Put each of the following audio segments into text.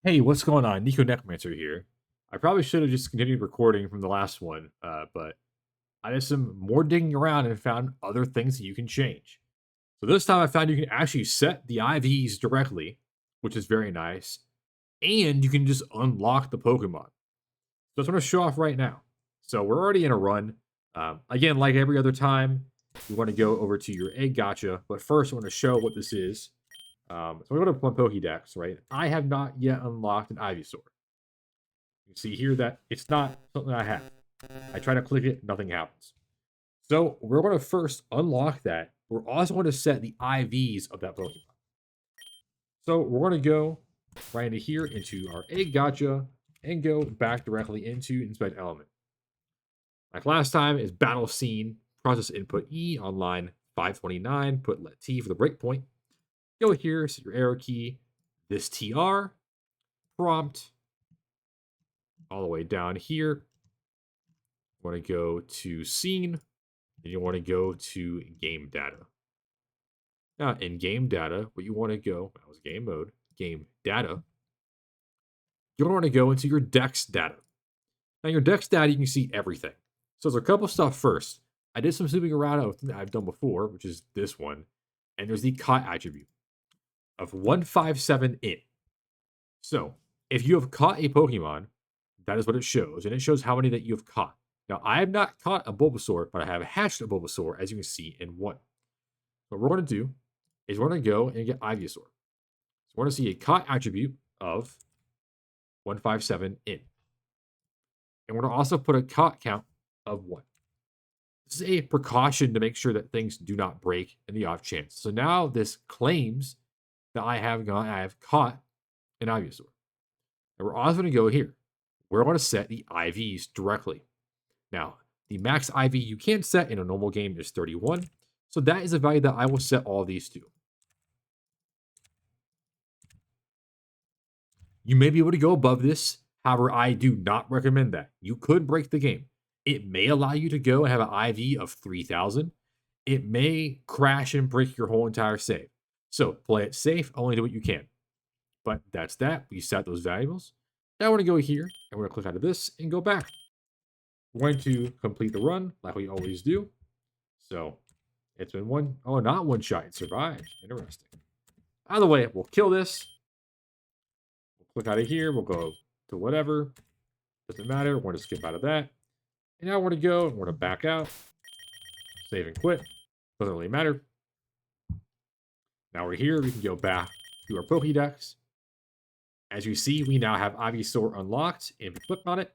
Hey, what's going on? Nico Necromancer here. I probably should have just continued recording from the last one, but I did some more digging around and found other things that you can change. So this time I found you can actually set the IVs directly, which is very nice, and you can just unlock the Pokemon. So I'm going to show off right now. So we're already in a run. Again, like every other time, you want to go over to your egg gotcha, but first I want to show what this is. So we go to my Pokédex, right? I have not yet unlocked an Ivysaur. You see here that it's not something I have. I try to click it, nothing happens. So we're going to first unlock that. We're also going to set the IVs of that Pokemon. So we're going to go right into here into our egg gotcha and go back directly into inspect element. Like last time is battle scene, process input E on line 529, put let T for the breakpoint. Go here, set your arrow key, this TR, prompt, all the way down here. You want to go to scene, and you want to go to game data. Now, in game data, what you want to go, that was game mode, game data, you're going to go into your Dex data. Now, your Dex data, you can see everything. So there's a couple stuff first. I did some snooping around of things I've done before, which is this one. And there's the caught attribute of 157 in. So if you have caught a Pokemon, that is what it shows. And it shows how many that you have caught. Now, I have not caught a Bulbasaur, but I have hatched a Bulbasaur, as you can see in one. What we're going to do is we're going to go and get Ivysaur. So we're going to see a caught attribute of 157 in. And we're going to also put a caught count of 1. This is a precaution to make sure that things do not break in the off chance. So now this claims that I have caught an Ivysaur. And we're also going to go here. We're going to set the IVs directly. Now, the max IV you can set in a normal game is 31. So that is a value that I will set all these to. You may be able to go above this. However, I do not recommend that. You could break the game. It may allow you to go and have an IV of 3,000. It may crash and break your whole entire save. So play it safe, only do what you can. But that's that. We set those valuables. Now we're going to go here, and we're going to click out of this and go back. We're going to complete the run like we always do. So it's been not one shot. It survived. Interesting. Either way, we'll kill this. We'll click out of here. We'll go to whatever. Doesn't matter. We're going to skip out of that. And now we're going to go and we're going to back out. Save and quit. Doesn't really matter. Now we're here. We can go back to our Pokédex. As you see, we now have Ivysaur unlocked. And if we click on it,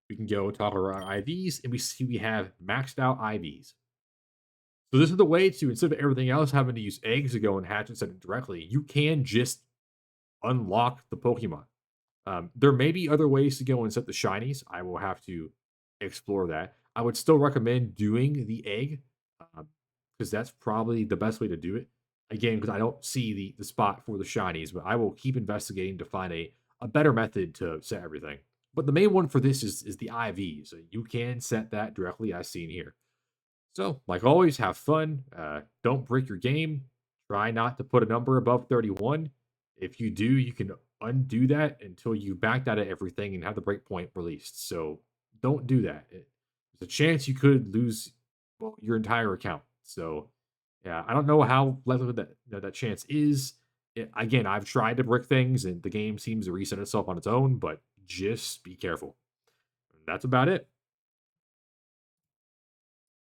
we can go toggle our IVs, and we see we have maxed out IVs. So this is the way to, instead of everything else having to use eggs to go and hatch and set it directly, you can just unlock the Pokemon. There may be other ways to go and set the shinies. I will have to explore that. I would still recommend doing the egg, because that's probably the best way to do it. Again, because I don't see the spot for the shinies, but I will keep investigating to find a better method to set everything. But the main one for this is the IV. So you can set that directly as seen here. So, like always, have fun. Don't break your game. Try not to put a number above 31. If you do, you can undo that until you backed out of everything and have the breakpoint released. So don't do that. There's a chance you could lose your entire account. So yeah, I don't know how likely that chance is. Again, I've tried to brick things and the game seems to reset itself on its own, but just be careful. That's about it.